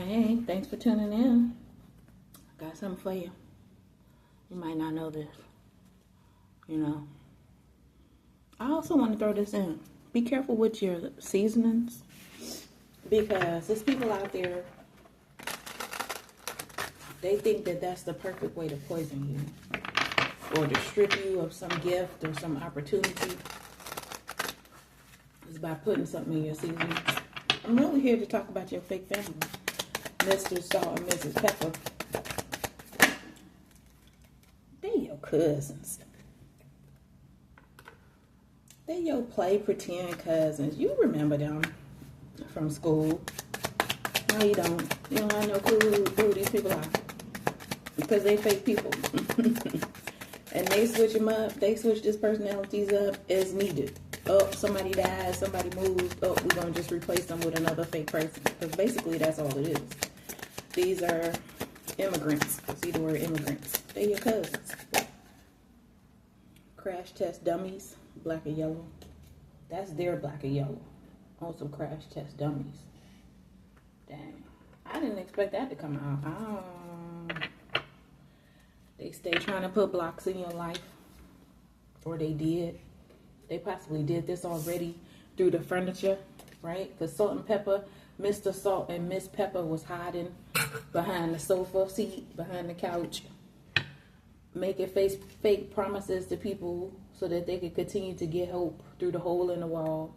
Hey, thanks for tuning in. Got something for you. You might not know this. I also want to throw this in. Be careful with your seasonings, because there's people out there, they think that that's the perfect way to poison you or to strip you of some gift or some opportunity is by putting something in your seasonings. I'm really here to talk about your fake family, Mr. Salt and Mrs. Pepper. They your cousins. They your play pretend cousins. You remember them from school. No, you don't. You don't have no clue who these people are. Because they fake people. And they switch them up. They switch these personalities up as needed. Oh, somebody dies, somebody moves. Oh, we're going to just replace them with another fake person. Because basically that's all it is. These are immigrants. See the word immigrants. They your cousins. Crash test dummies. Black and yellow. That's their black and yellow. On some crash test dummies. Dang. I didn't expect that to come out. They stay trying to put blocks in your life. Or they did. They possibly did this already through the furniture, right? Because Salt and Pepper, Mr. Salt and Miss Pepper was hiding behind the sofa seat, behind the couch, making fake promises to people so that they could continue to get hope through the hole in the wall.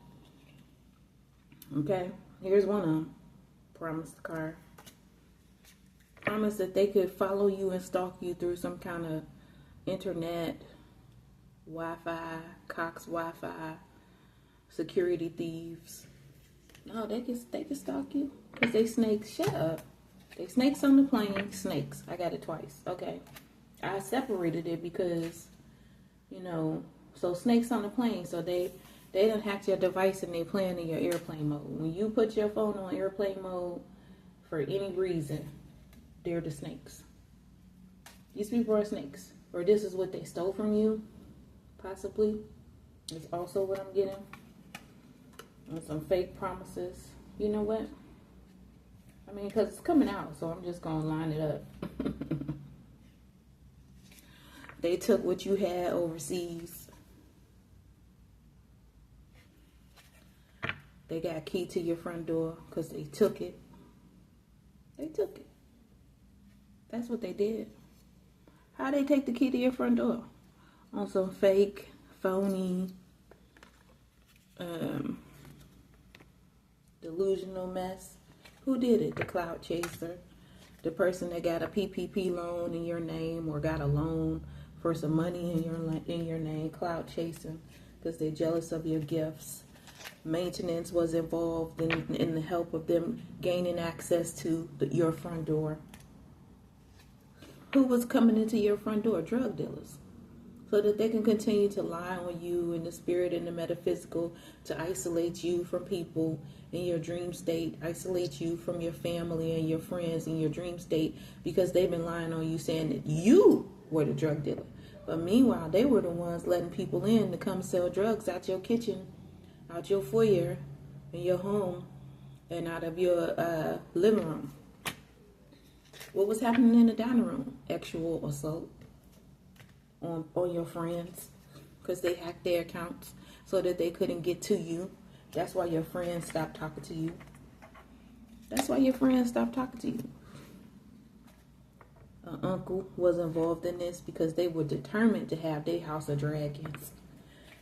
Okay, here's one of them. Promised card. Promise that they could follow you and stalk you through some kind of internet, Wi-Fi, Cox Wi-Fi, security thieves. No, they can stalk you because they snakes. Shut up. They snakes on the plane. Snakes. I got it twice. Okay. I separated it because, so snakes on the plane. So they done hacked your device and they playing in your airplane mode. When you put your phone on airplane mode for any reason, they're the snakes. These people are snakes. Or this is what they stole from you. Possibly. It's also what I'm getting. And some fake promises. You know what? I mean, because it's coming out, so I'm just going to line it up. They took what you had overseas. They got a key to your front door because they took it. They took it. That's what they did. How they take the key to your front door? On some fake, phony, delusional mess. Who did it? The cloud chaser. The person that got a PPP loan in your name or got a loan for some money in your name. Cloud chasing because they're jealous of your gifts. Maintenance was involved in the help of them gaining access to your front door. Who was coming into your front door? Drug dealers. So that they can continue to lie on you in the spirit and the metaphysical to isolate you from people in your dream state, isolate you from your family and your friends in your dream state because they've been lying on you saying that you were the drug dealer. But meanwhile, they were the ones letting people in to come sell drugs out your kitchen, out your foyer, in your home, and out of your living room. What was happening in the dining room? Actual assault on your friends because they hacked their accounts so that they couldn't get to you. That's why your friends stopped talking to you. That's why your friends stopped talking to you. An uncle was involved in this because they were determined to have their house of dragons.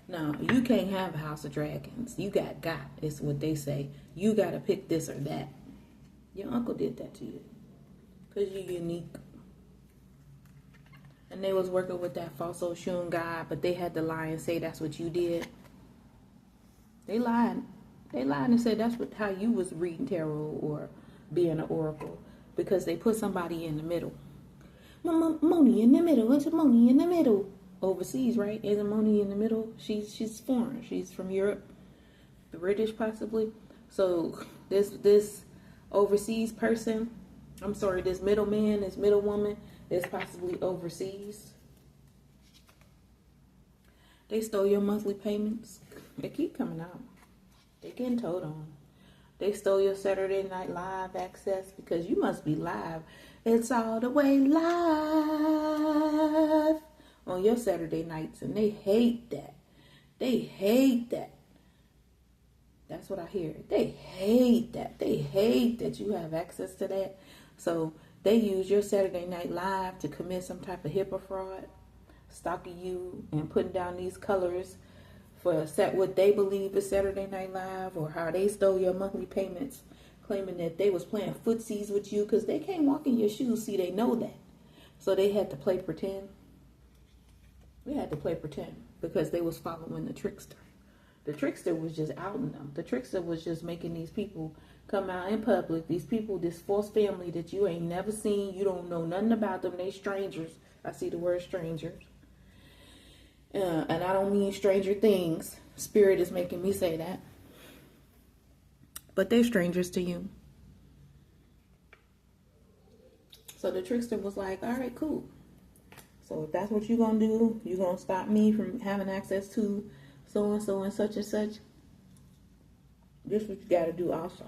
Now, you can't have a house of dragons. You got is what they say. You got to pick this or that. Your uncle did that to you because you're unique. And they was working with that false Oshun guy, but they had to lie and say that's what you did. They lied. They lied and said that's how you was reading tarot or being an oracle because they put somebody in the middle. Moni in the middle. What's Moni in the middle? Overseas, right? Isn't Moni in the middle? She's foreign. She's from Europe, British possibly. So this overseas person, this middleman, this middlewoman is possibly overseas. They stole your monthly payments. They keep coming out. They getting told on. They stole your Saturday Night Live access because you must be live. It's all the way live on your Saturday nights, and they hate that. They hate that. That's what I hear. They hate that. They hate that you have access to that. So they use your Saturday Night Live to commit some type of HIPAA fraud, stalking you and putting down these colors for what they believe is Saturday Night Live, or how they stole your monthly payments, claiming that they was playing footsies with you because they can't walk in your shoes. See, they know that. So they had to play pretend. We had to play pretend because they was following the trickster. The trickster was just outing them. The trickster was just making these people come out in public. These people, this false family that you ain't never seen. You don't know nothing about them. They strangers. I see the word strangers. And I don't mean stranger things. Spirit is making me say that. But they're strangers to you. So the trickster was like, all right, cool. So if that's what you're going to do, you're going to stop me from having access to so-and-so and such and such. This is what you got to do also.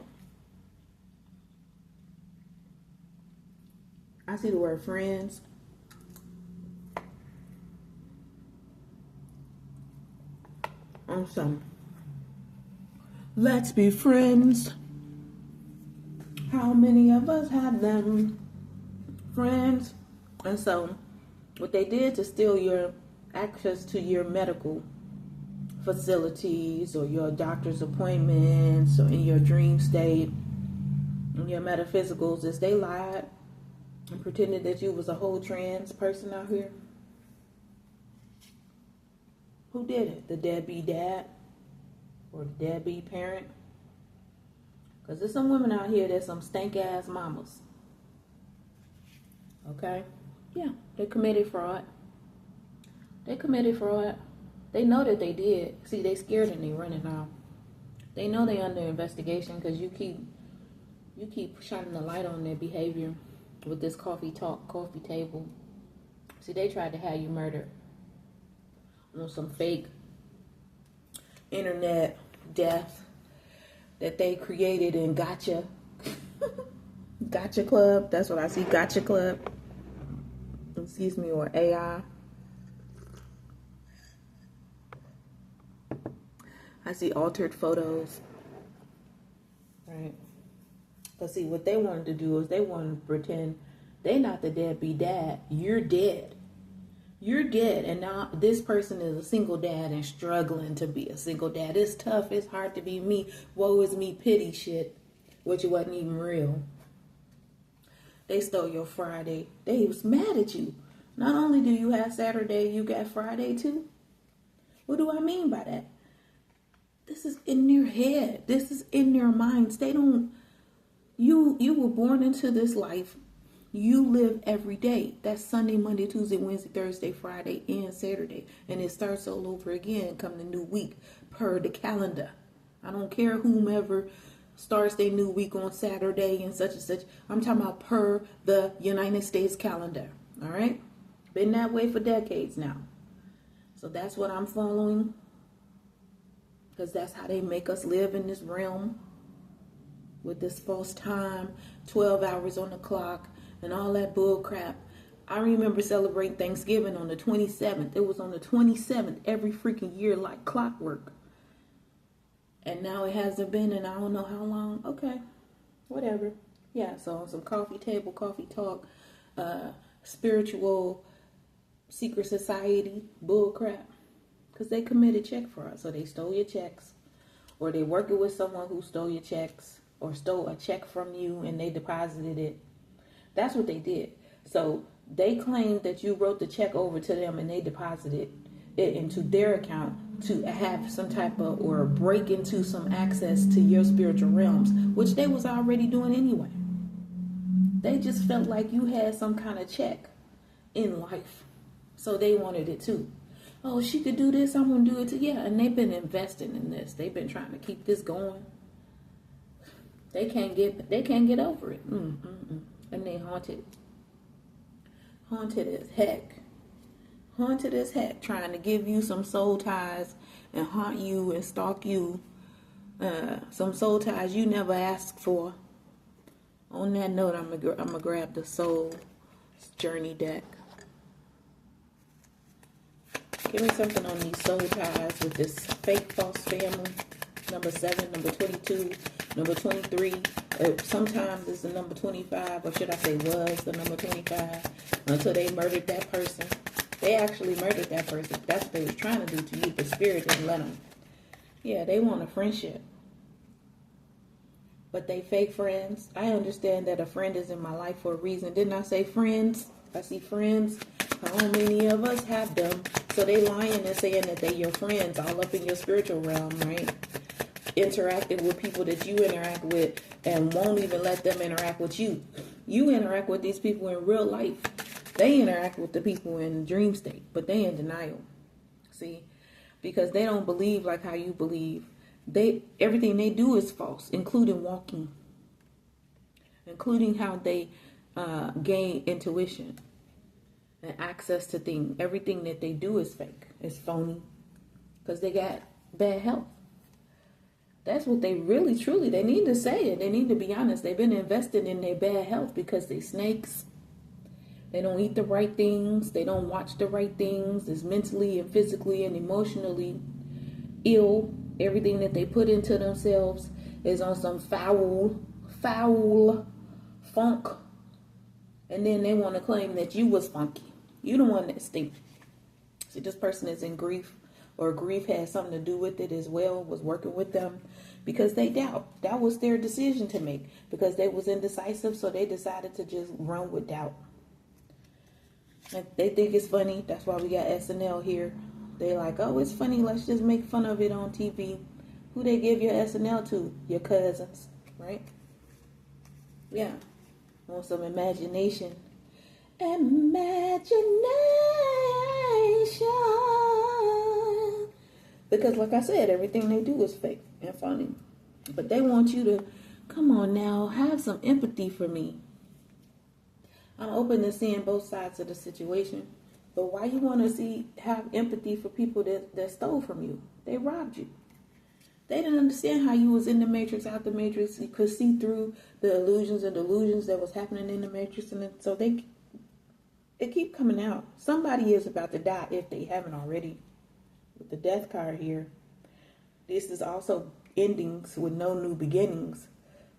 I see the word friends. Awesome. Let's be friends. How many of us have them? Friends. And so, what they did to steal your access to your medical facilities or your doctor's appointments or in your dream state and your metaphysicals is they lied and pretended that you was a whole trans person out here. Who did it? The deadbeat dad or the deadbeat parent? Because there's some women out here that's some stank ass mamas. Okay? Yeah, they committed fraud. They committed fraud. They know that they did. See, they scared and they running now. They know they under investigation because you keep shining the light on their behavior with this coffee talk, coffee table. See, they tried to have you murdered on some fake internet death that they created in Gotcha. Gotcha Club. That's what I see. Gotcha Club. Excuse me, or AI. I see altered photos. Right. But see, what they wanted to do is they wanted to pretend they not the deadbeat dad. You're dead. You're dead. And now this person is a single dad and struggling to be a single dad. It's tough. It's hard to be me. Woe is me pity shit. Which wasn't even real. They stole your Friday. They was mad at you. Not only do you have Saturday, you got Friday too. What do I mean by that? This is in their head. This is in their minds. They don't, you were born into this life. You live every day. That's Sunday, Monday, Tuesday, Wednesday, Thursday, Friday, and Saturday. And it starts all over again come the new week per the calendar. I don't care whomever starts their new week on Saturday and such and such. I'm talking about per the United States calendar. All right? Been that way for decades now. So that's what I'm following. Because that's how they make us live in this realm. With this false time, 12 hours on the clock, and all that bull crap. I remember celebrating Thanksgiving on the 27th. It was on the 27th every freaking year like clockwork. And now it hasn't been in I don't know how long. Okay, whatever. Yeah, so some coffee table, coffee talk, spiritual secret society bull crap. Because they committed check fraud. So they stole your checks. Or they working with someone who stole your checks. Or stole a check from you and they deposited it. That's what they did. So they claimed that you wrote the check over to them and they deposited it into their account to have some type of, or break into some access to your spiritual realms, which they was already doing anyway. They just felt like you had some kind of check in life. So they wanted it too. Oh, she could do this, I'm going to do it too. Yeah, and they've been investing in this. They've been trying to keep this going. They can't get over it. And they haunted as heck. Haunted as heck, trying to give you some soul ties and haunt you and stalk you Some soul ties you never asked for. On that note, I'm gonna grab the soul journey deck. Give me something on these soul ties with this fake false family. Number 7, number 22, number 23. Sometimes it's the number 25, or should I say was the number 25, until they murdered that person. They actually murdered that person. That's what they was trying to do to you, but spirit didn't let them. Yeah, they want a friendship. But they fake friends. I understand that a friend is in my life for a reason. Didn't I say friends? I see friends. How many of us have them? So they lying and saying that they your friends all up in your spiritual realm, right? Interacting with people that you interact with and won't even let them interact with you. You interact with these people in real life. They interact with the people in dream state, but they in denial. See? Because they don't believe like how you believe. Everything they do is false, including walking, including how they gain intuition and access to things. Everything that they do is fake. It's phony because they got bad health. That's what they really, truly, they need to say it. They need to be honest. They've been invested in their bad health because they snakes. They don't eat the right things. They don't watch the right things. It's mentally and physically and emotionally ill. Everything that they put into themselves is on some foul funk. And then they want to claim that you was funky. You the one that stink. See, this person is in grief, or grief has something to do with it as well, was working with them because they doubt. That was their decision to make because they was indecisive, so they decided to just run with doubt. And they think it's funny. That's why we got SNL here. They like, oh, it's funny. Let's just make fun of it on TV. Who they give your SNL to? Your cousins, right? Yeah. Want some imagination. Imagination. Because like I said, everything they do is fake and funny. But they want you to, come on now, have some empathy for me. I'm open to seeing both sides of the situation. But why you want to have empathy for people that stole from you? They robbed you. They didn't understand how you was in the matrix, out the matrix. You could see through the illusions and delusions that was happening in the matrix. And so they keep coming out. Somebody is about to die if they haven't already. With the death card here. This is also endings with no new beginnings.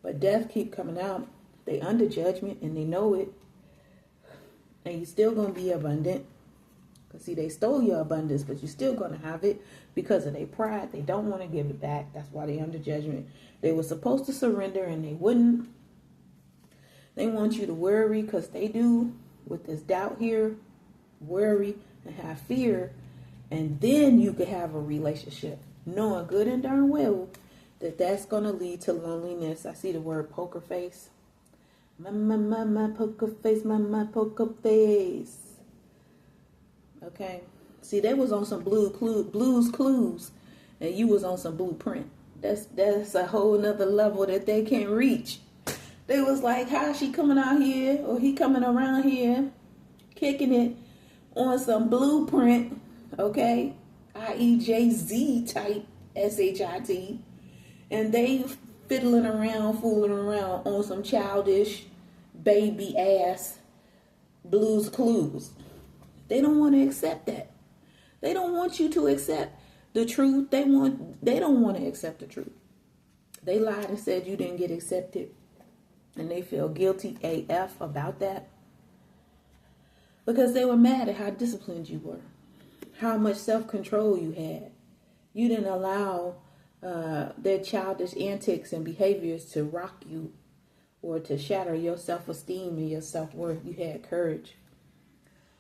But death keep coming out. They under judgment and they know it. And you're still going to be abundant. See, they stole your abundance, but you're still going to have it because of their pride. They don't want to give it back. That's why they're under judgment. They were supposed to surrender and they wouldn't. They want you to worry because they do with this doubt here. Worry and have fear. And then you could have a relationship. Knowing good and darn well that that's going to lead to loneliness. I see the word poker face. My poker face, my poker face. Okay. See, they was on some Blue's Clues, and you was on some Blueprint. That's a whole nother level that they can't reach. They was like, how is she coming out here, or he coming around here, kicking it on some Blueprint, okay? IEJZ type, SHIT. And they fiddling around, fooling around on some childish, baby ass Blue's Clues. They don't want to accept that. They don't want you to accept the truth. They don't want to accept the truth. They lied and said you didn't get accepted. And they feel guilty AF about that. Because they were mad at how disciplined you were. How much self-control you had. You didn't allow their childish antics and behaviors to rock you or to shatter your self-esteem and your self-worth. You had courage.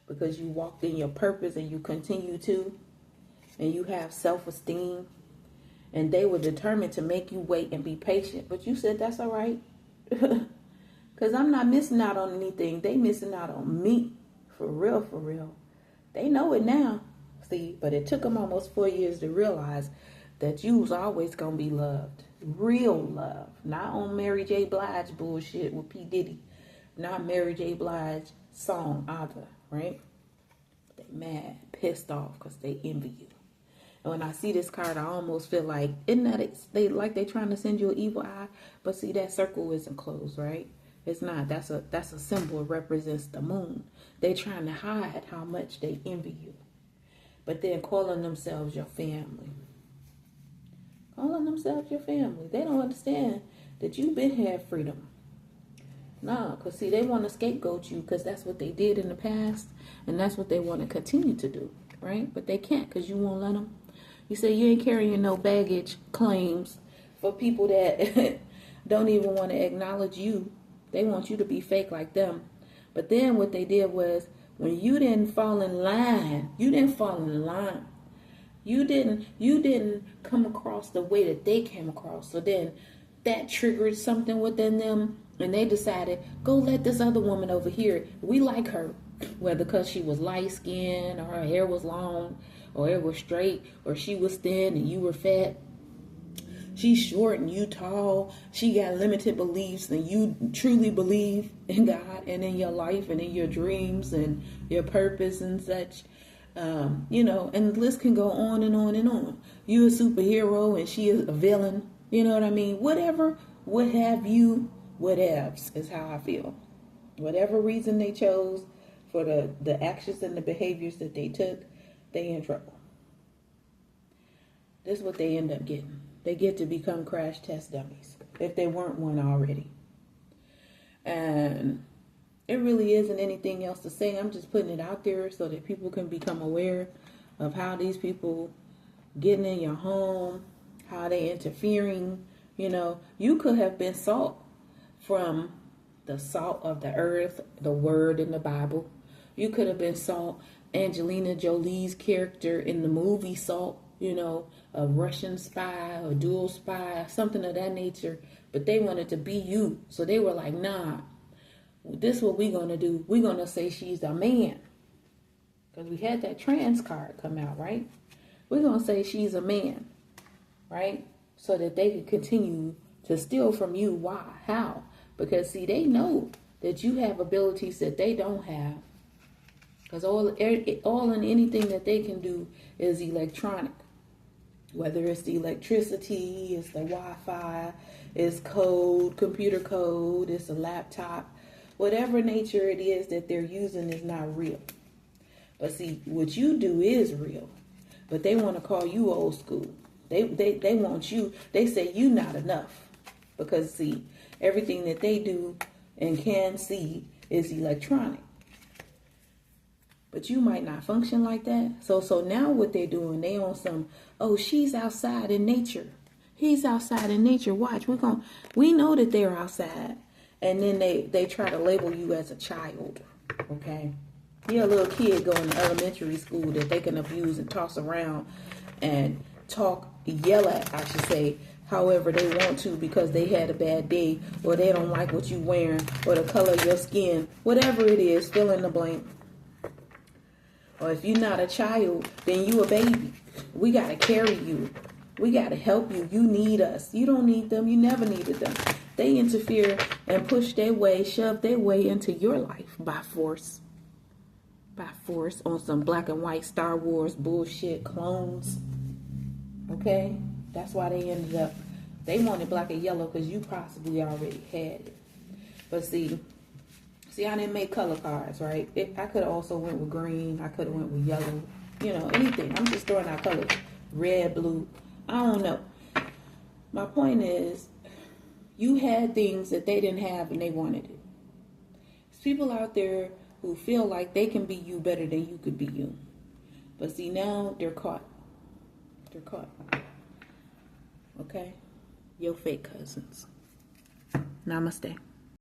Because you walked in your purpose and you continue to. And you have self-esteem. And they were determined to make you wait and be patient. But you said, that's all right. Because I'm not missing out on anything. They missing out on me. For real, for real. They know it now. See, but it took them almost 4 years to realize that you was always going to be loved. Real love. Not on Mary J. Blige bullshit with P. Diddy. Not Mary J. Blige song either. Right? They mad, pissed off because they envy you. And when I see this card, I almost feel like, isn't that they trying to send you an evil eye? But see, that circle isn't closed, right? It's not. That's a symbol. It represents the moon. They trying to hide how much they envy you. But they're calling themselves your family. Calling themselves your family. They don't understand that you've been had freedom. No, because see, they want to scapegoat you because that's what they did in the past. And that's what they want to continue to do, right? But they can't because you won't let them. You say you ain't carrying no baggage claims for people that don't even want to acknowledge you. They want you to be fake like them. But then what they did was, when you didn't fall in line, you didn't come across the way that they came across. So then that triggered something within them, and they decided, go let this other woman over here, we like her, whether because she was light skinned, or her hair was long, or it was straight, or she was thin and you were fat. She's short and you tall. She got limited beliefs and you truly believe in God and in your life and in your dreams and your purpose and such. And the list can go on and on and on. You a superhero and she is a villain. You know what I mean? Whatever, what have you, whatevs is how I feel. Whatever reason they chose for the actions and the behaviors that they took, they in trouble. This is what they end up getting. They get to become crash test dummies if they weren't one already. And it really isn't anything else to say. I'm just putting it out there so that people can become aware of how these people getting in your home, how they interfering. You could have been salt from the salt of the earth, the word in the Bible. You could have been salt, Angelina Jolie's character in the movie Salt, a Russian spy or dual spy, something of that nature. But they wanted to be you. So they were like, nah, this is what we're going to do. We're going to say she's a man. Because we had that trans card come out, right? We're going to say she's a man, right? So that they could continue to steal from you. Why? How? Because, see, they know that you have abilities that they don't have. Because all and anything that they can do is electronic. Whether it's the electricity, it's the Wi-Fi, it's code, computer code, it's a laptop. Whatever nature it is that they're using is not real. But see, what you do is real. But they want to call you old school. They want you, they say you not enough. Because see, everything that they do and can see is electronic. But you might not function like that. So now what they're doing, they on some, oh, she's outside in nature. He's outside in nature. Watch, we know that they're outside. And then they try to label you as a child. Okay? You're a little kid going to elementary school that they can abuse and toss around and yell at, I should say, however they want to because they had a bad day or they don't like what you're wearing or the color of your skin. Whatever it is, fill in the blank. Or if you're not a child, then you a baby. We got to carry you. We got to help you. You need us. You don't need them. You never needed them. They interfere and push their way, shove their way into your life by force. By force on some black and white Star Wars bullshit clones. Okay? That's why they ended up, they wanted black and yellow because you possibly already had it. But see, I didn't make color cards, right? I could have also went with green. I could have went with yellow. Anything. I'm just throwing out colors. Red, blue. I don't know. My point is, you had things that they didn't have and they wanted it. There's people out there who feel like they can be you better than you could be you. But see, now they're caught. They're caught. Okay? Your fake cousins. Namaste.